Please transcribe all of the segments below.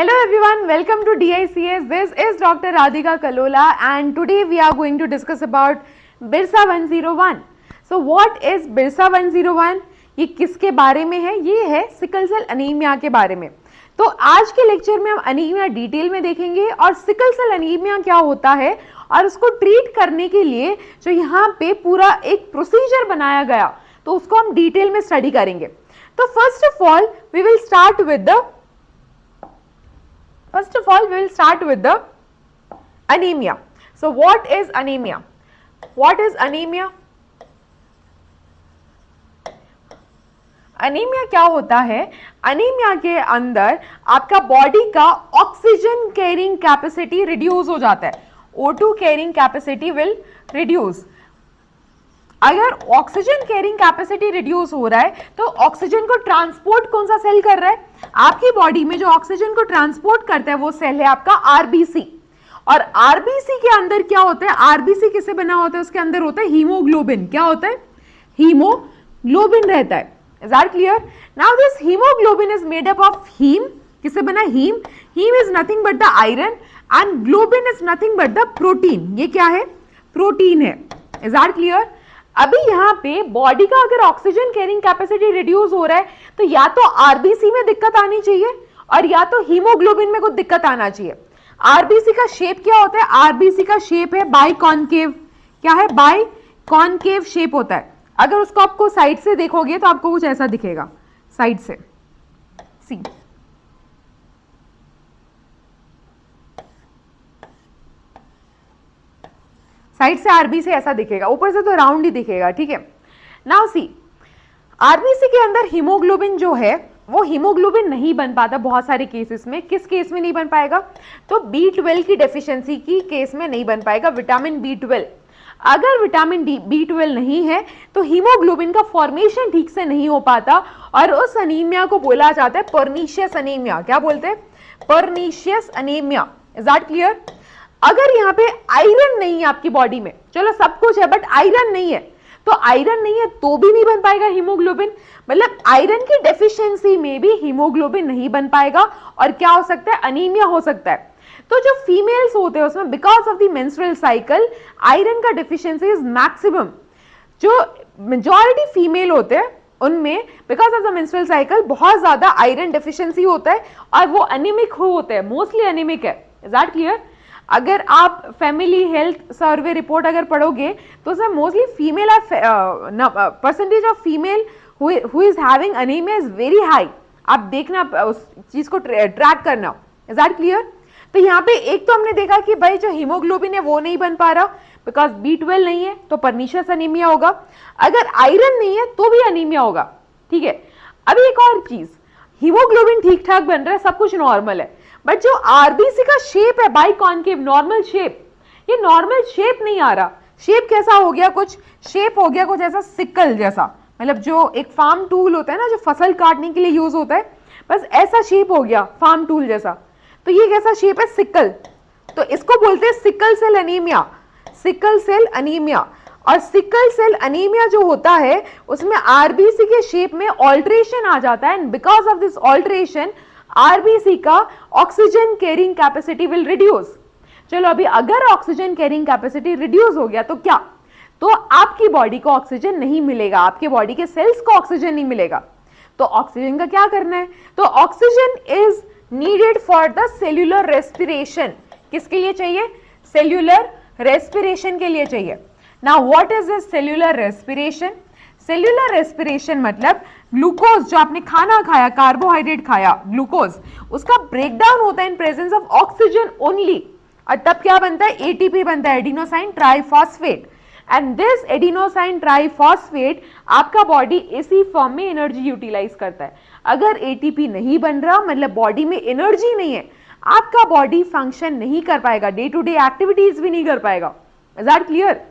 Hello everyone, welcome to DICS. This is Dr. Radhika Kalola and today we are going to discuss about Birsa 101. So what is Birsa 101? ये किसके बारे में है? ये है सिकल सेल अनीमिया के बारे में. तो आज के लेक्चर में हम अनीमिया डिटेल में देखेंगे और सिकल सेल अनीमिया क्या होता है और उसको ट्रीट करने के लिए जो यहाँ पे पूरा एक प्रोसीजर बनाया गया तो उसको हम डिटेल में स्टडी करेंगे. तो first of all we will start with the anemia. So what is anemia? What is anemia? Anaemia क्या होता है? अनीमिया के अंदर आपका बॉडी का ऑक्सीजन कैरिंग कैपेसिटी रिड्यूस हो जाता है. O2 carrying capacity will reduce. अगर ऑक्सीजन कैरिंग कैपेसिटी रिड्यूस हो रहा है तो ऑक्सीजन को ट्रांसपोर्ट कौन सा सेल कर रहा है? आपकी बॉडी में जो ऑक्सीजन को ट्रांसपोर्ट करता है वो सेल है आपका आरबीसी. और आरबीसी के अंदर क्या होता है? आरबीसी किससे बना होता है? उसके अंदर होता है हीमोग्लोबिन. क्या होता है? हीमोग्लोबिन रहता है. Is that clear? Now this hemoglobin is made up of heme. किससे बना? Heme. Heme is nothing but the iron and globin is nothing but the protein. ये क्या है? प्रोटीन है. Is that clear? अभी यहाँ पे बॉडी का अगर ऑक्सीजन कैरिंग कैपेसिटी रिड्यूस हो रहा है तो या तो आरबीसी में दिक्कत आनी चाहिए और या तो हीमोग्लोबिन में कुछ दिक्कत आना चाहिए. आरबीसी का शेप क्या होता है? आरबीसी का शेप है बाइकॉनकेव. क्या है? बाइकॉनकेव शेप होता है. अगर उसको आपको साइड से देखोगे तो आपको कुछ ऐसा दिखेगा. साइड से सी साइड से आरबीसी ऐसा दिखेगा, ऊपर से तो राउंड ही दिखेगा. ठीक है. नाउ सी, आरबीसी के अंदर हीमोग्लोबिन जो है वो हीमोग्लोबिन नहीं बन पाता बहुत सारे केसेस में. किस केस में नहीं बन पाएगा? तो B12 की डेफिशिएंसी की केस में नहीं बन पाएगा. विटामिन B12, अगर विटामिन B12 नहीं है तो हीमोग्लोबिन का फॉर्मेशन ठीक से नहीं हो पाता और उस अनीमिया को बोला जाता है पर्नीशियस अनीमिया. क्या बोलते हैं? Pernicious anaemia. Is that clear? अगर यहाँ पे आयरन नहीं है आपकी बॉडी में, चलो सब कुछ है बट आयरन नहीं है, तो आयरन नहीं है तो भी नहीं बन पाएगा हीमोग्लोबिन. मतलब आयरन की डेफिशिएंसी में भी हीमोग्लोबिन नहीं बन पाएगा और क्या हो सकता है? अनीमिया हो सकता है. तो जो फीमेल्स होते हैं उसमें because of the menstrual cycle iron का डेफिशिएंसी इज मैक्सिमम. जो मेजॉरिटी फीमेल होते हैं उनमें because of the menstrual cycle बहुत ज्यादा आयरन डेफिशिएंसी होता है और वो एनीमिक होते हैं, मोस्टली एनीमिक है. Is that clear? अगर आप फैमिली हेल्थ सर्वे रिपोर्ट अगर पढ़ोगे तो उसमें mostly female percentage of female who is having anaemia is very high. आप देखना, उस चीज को ट्रैक करना. Is that clear? तो यहाँ पे एक तो हमने देखा कि भाई जो हीमोग्लोबिन है वो नहीं बन पा रहा बिकॉज B12 नहीं है तो पर्नीशियस अनीमिया होगा. अगर आयरन नहीं है तो भी अनीमिया होगा. ठीक है. अभी एक और चीज, हीमोग्लोबिन ठीक ठाक बन रहा है, सब कुछ नॉर्मल है, बट जो आरबीसी का शेप है बाइकॉनकेव नॉर्मल शेप, ये नॉर्मल शेप नहीं आ रहा. शेप कैसा हो गया? कुछ शेप हो गया कुछ ऐसा सिकल जैसा. मतलब जो एक फार्म टूल होता है ना जो फसल काटने के लिए यूज होता है, बस ऐसा शेप हो गया फार्म टूल जैसा. तो ये कैसा शेप है? सिकल. तो इसको बोलते हैं sickle cell anemia. Sickle cell anemia. और सिकल सेल अनीमिया जो होता है उसमें आरबीसी के शेप में ऑल्टरेशन आ जाता है and because of this alteration RBC का oxygen carrying capacity will reduce. चलो अभी अगर ऑक्सीजन कैरिंग कैपेसिटी रिड्यूस हो गया तो क्या? तो आपकी बॉडी को ऑक्सीजन नहीं मिलेगा, आपके बॉडी के सेल्स को ऑक्सीजन नहीं मिलेगा. तो ऑक्सीजन का क्या करना है? तो oxygen is needed for the cellular respiration. किसके लिए चाहिए? सेल्यूलर रेस्पिरेशन के लिए चाहिए. Now what is this cellular respiration? Cellular respiration मतलब ग्लूकोज जो आपने खाना खाया, कार्बोहाइड्रेट खाया, ग्लूकोज, उसका ब्रेकडाउन होता है in presence of oxygen only और तब क्या बनता है? एटीपी बनता है, adenosine triphosphate. And this adenosine triphosphate आपका बॉडी इसी फॉर्म में एनर्जी यूटिलाइज करता है. अगर एटीपी नहीं बन रहा मतलब बॉडी में एनर्जी नहीं है, आपका बॉडी फंक्शन नहीं कर पाएगा, डे टू डे एक्टिविटीज भी नहीं कर पाएगा. Is that clear?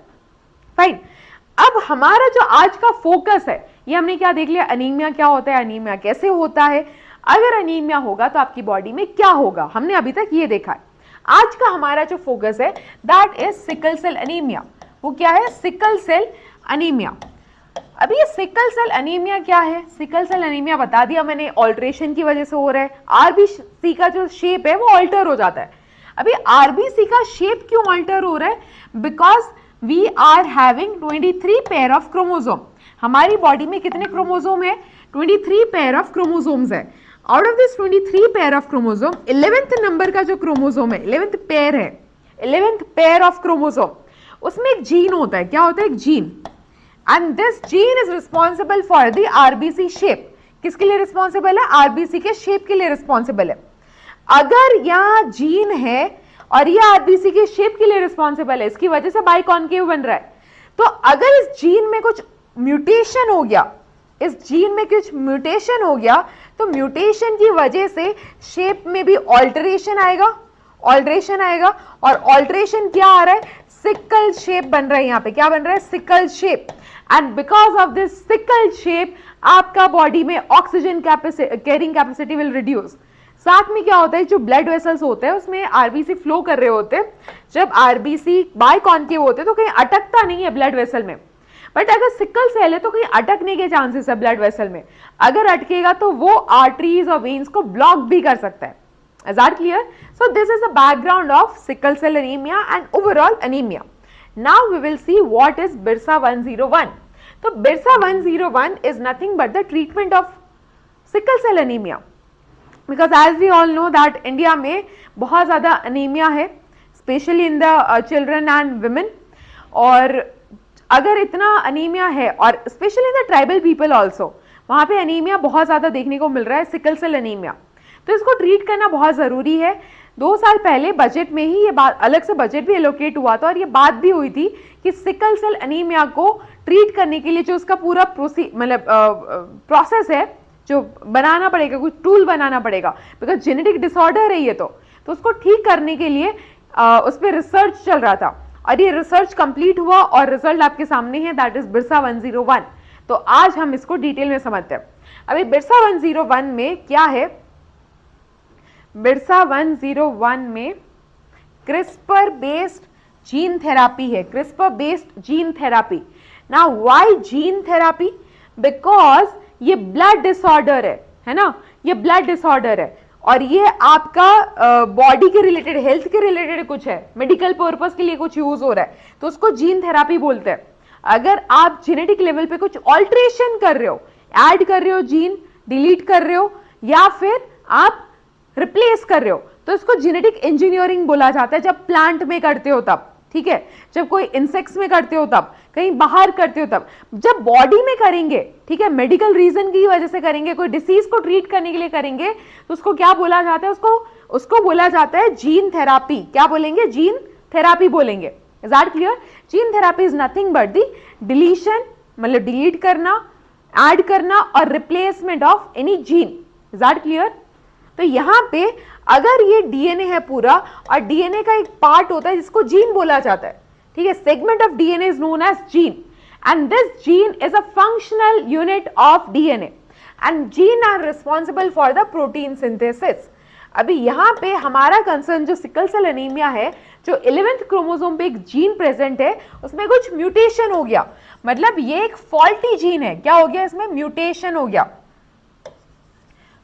फाइन. अब हमारा जो आज का फोकस है ये हमने क्या देख लिया? अनीमिया क्या होता है, अनीमिया कैसे होता है, अगर अनीमिया होगा तो आपकी बॉडी में क्या होगा, हमने अभी तक ये देखा है. आज का हमारा जो फोकस है that is sickle cell anemia. वो क्या है? Sickle cell anemia. अभी ये सिकल सेल एनीमिया क्या है? सिकल सेल एनीमिया बता दिया मैंने, ऑल्ट्रेशन की वजह से हो रहा है। आरबीसी का जो शेप है वो ऑल्टर हो जाता है। अभी आरबीसी का शेप क्यों ऑल्टर हो रहा है? Because we are having 23 pair of chromosome. हमारी बॉडी में कितने क्रोमोसोम है? 23 पेयर ऑफ क्रोमोसोम्स है। Out of this 23 pair of chromosome 11th number का जो क्रोमोसोम है, 11th पेयर है, 11th पेयर ऑफ क्रोमोसोम, उसमें एक जीन होता है। क्या होता है? एक gene. And this gene is responsible for the RBC shape. किसके लिए रिस्पॉन्सिबल है? आरबीसी के शेप के लिए रिस्पॉन्सिबल है। अगर यहाँ जीन है और ये आरबीसी के शेप के लिए रिस्पॉन्सिबल है, इसकी वजह से बाइकॉन्केव बन रहा है, तो अगर इस जीन में कुछ म्यूटेशन हो गया, इस जीन में कुछ म्यूटेशन हो गया, तो म्यूटेशन की वजह से शेप में भी ऑल्टरेशन आएगा, ऑल्टरेशन आएगा। और ऑल्टरेशन क्या आ रहा है? सिकल शेप बन रहा है। यहाँ पे क्या बन रहा है? Sickle shape. And because of this sickle shape आपका बॉडी में oxygen carrying capacity will reduce. साथ में क्या होता है? जो ब्लड वेसल्स होते हैं उसमें आरबीसी फ्लो कर रहे होते हैं। जब आरबीसी बाइकॉन्केव होते हैं तो कहीं अटकता नहीं है ब्लड वेसल में, बट अगर सिकल सेल है तो कहीं अटकने के चांसेस है ब्लड वेसल में। अगर अटकेगा तो वो आर्टरीज और वेन्स को ब्लॉक भी कर सकता है। Is that clear? So this is the background of sickle cell anemia and overall anemia. Now we will see what is BIRSA 101. So BIRSA 101 is nothing but the treatment of sickle cell anemia. Because as we all know that India में बहुत ज़्यादा anemia है, especially in the children and women. और अगर इतना anemia है और especially in the tribal people also, वहाँ पे anemia बहुत ज़्यादा देखने को मिल रहा है, sickle cell anemia. तो इसको ट्रीट करना बहुत ज़रूरी है। 2 साल पहले बजट में ही ये बात, अलग से बजट भी एलोकेट हुआ था और ये बात भी हुई थी कि सिकल सेल एनीमिया को ट्रीट करने के लिए जो उसका पूरा प्रोसेस है, जो बनाना पड़ेगा, कुछ टूल बनाना पड़ेगा, बिकॉज जेनेटिक डिसऑर्डर है ये, तो उसको ठीक करने के लिए उस पर रिसर्च चल रहा था और ये रिसर्च कंप्लीट हुआ और रिजल्ट आपके सामने है, दैट इज बिरसा 101। तो आज हम इसको डिटेल में समझते हैं। अभी बिरसा 101 में क्या है? बिरसा 101 में क्रिस्पर बेस्ड जीन थेरापी है, CRISPR based gene therapy. Now why gene therapy? Because ये ब्लड डिसऑर्डर है ना, ये ब्लड डिसऑर्डर है और ये आपका बॉडी के रिलेटेड, हेल्थ के रिलेटेड कुछ है, मेडिकल पर्पस के लिए कुछ यूज हो रहा है, तो उसको जीन थेरापी बोलते हैं। अगर आप जेनेटिक लेवल पे कुछ ऑल्ट्रेशन कर रहे हो, ऐड कर रहे हो, जीन डिलीट कर रहे हो या फिर आप रिप्लेस कर रहे हो, तो इसको जेनेटिक इंजीनियरिंग बोला जाता है। जब प्लांट में करते हो तब, ठीक है, जब कोई इंसेक्ट्स में करते हो तब, कहीं बाहर करते हो तब, जब बॉडी में करेंगे, ठीक है, मेडिकल रीजन की वजह से करेंगे, कोई डिसीज को ट्रीट करने के लिए करेंगे, तो उसको क्या बोला जाता है? उसको बोला जाता है जीन थेरापी। क्या बोलेंगे? जीन थेरापी बोलेंगे। Is that clear? Gene therapy is nothing but the deletion, मतलब डिलीट करना, ऐड करना और replacement of any gene. Is that clear? तो यहां पे अगर ये डीएनए है पूरा और डीएनए का एक पार्ट होता है जिसको जीन बोला जाता है, ठीक है, segment of DNA is known as gene and this gene is a functional unit of DNA and genes are responsible for the protein synthesis. अभी यहां पे हमारा कंसर्न जो सिकल सेल एनीमिया है, जो 11th क्रोमोसोम पे एक जीन प्रेजेंट है, उसमें कुछ म्यूटेशन हो गया, मतलब ये एक फॉल्टी जीन है। क्या हो गया? इसमें म्यूटेशन हो गया,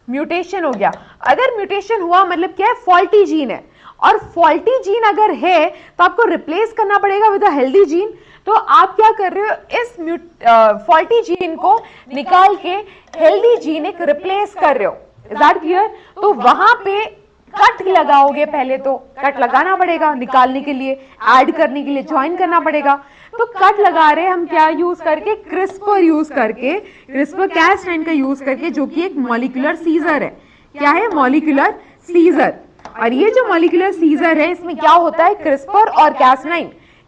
म्यूटेशन हो गया। अगर म्यूटेशन हुआ मतलब क्या है? फॉल्टी जीन है, और फॉल्टी जीन अगर है तो आपको रिप्लेस करना पड़ेगा विद अ हेल्दी जीन। तो आप क्या कर रहे हो? इस फॉल्टी जीन को निकाल के हेल्दी जीन एक रिप्लेस कर रहे हो। Is that clear? तो वहां पे कट लगाओगे, पहले तो कट लगाना पड़ेगा निकालने के लिए, ऐड करने के लिए ज्वाइन करना पड़ेगा। तो कट लगा रहे हम क्या यूज करके? क्रिस्पर यूज करके, क्रिस्पर Cas9 का यूज करके, जो कि एक मॉलिक्यूलर सीजर है। क्या है? Molecular scissor. और ये जो मॉलिक्यूलर सीजर है, इसमें क्या होता है? क्रिस्पर और Cas9।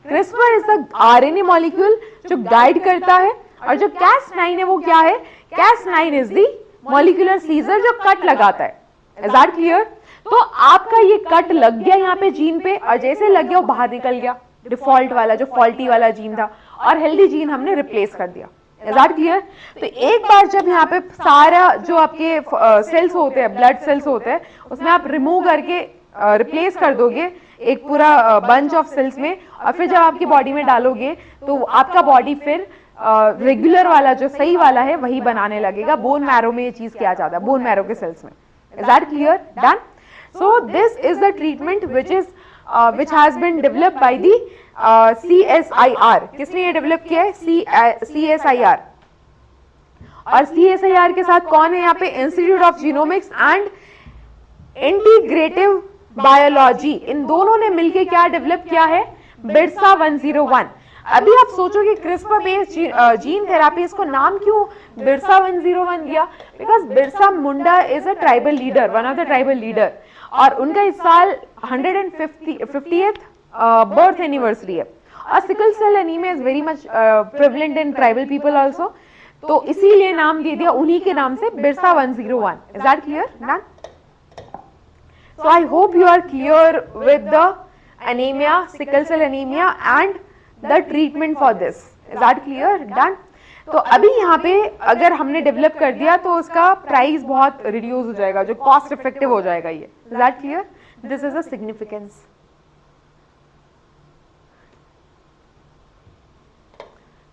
CRISPR is the RNA molecule जो गाइड करता है, और जो Cas9 है वो क्या है? Cas9 is the molecular scissor जो कट लगाता है। Is that clear? तो आपका ये कट लग गया यहाँ पे जीन पे, और जैसे लग गया वो बाहर निकल गया, डिफॉल्ट वाला जो फॉल्टी वाला जीन था, और हेल्दी जीन हमने रिप्लेस कर दिया। Is that clear? तो एक बार जब यहाँ पे सारा जो आपके सेल्स होते हैं, ब्लड सेल्स होते हैं, उसमें आप रिमूव करके रिप्लेस कर दोगे एक पूरा बंच ऑफ सेल्स में, और फिर जब आपकी बॉडी में डालोगे तो आपका बॉडी फिर रेगुलर वाला जो सही वाला है वही बनाने लगेगा। बोन मैरो में ये चीज किया जाता है, बोन मैरो के सेल्स में। Is that clear? Done. So this is the treatment which has been developed by the CSIR। किसने ये डेवलप किया है? CSIR। और CSIR के साथ कौन है यहाँ पे? Institute of genomics and integrative biology. इन दोनों ने मिलकर क्या डेवलप किया है? बिरसा 101। अभी आप सोचोगे क्रिस्पर बेस्ड जीन थेरापी, इसको नाम क्यों बिरसा 101 दिया? Because Birsa Munda is a tribal leader, one of the tribal leader, और उनका इस साल 150th बर्थ एनिवर्सरी है। और sickle cell anemia is very much prevalent in tribal people also, तो इसीलिए नाम दे दिया उन्हीं के नाम से, Birsa 101। Is that clear? Done. So I hope you are clear with the anemia, sickle cell anemia and the treatment for this. Is that clear? Done. तो अभी यहाँ पे अगर हमने डेवलप कर दिया तो उसका प्राइस बहुत रिड्यूस हो जाएगा, जो कॉस्ट इफेक्टिव हो जाएगा ये। Is that clear? This is a significance.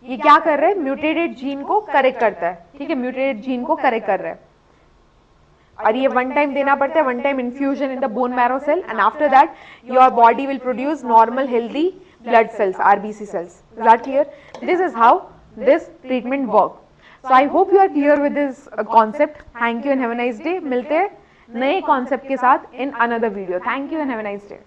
ये क्या कर रहे हैं? म्यूटेटेड जीन को करेक्ट करता है, ठीक है, म्यूटेटेड जीन को करेक्ट कर रहा है। और ये वन टाइम देना पड़ता है, one time infusion in the bone marrow cell, and after that your body will produce normal healthy blood cells, RBC cells. Is that clear? This is how this treatment work. So I hope you are clear with this concept. Thank you and have a nice day. मिलते हैं नए concept के साथ in another video. Thank you and have a nice day.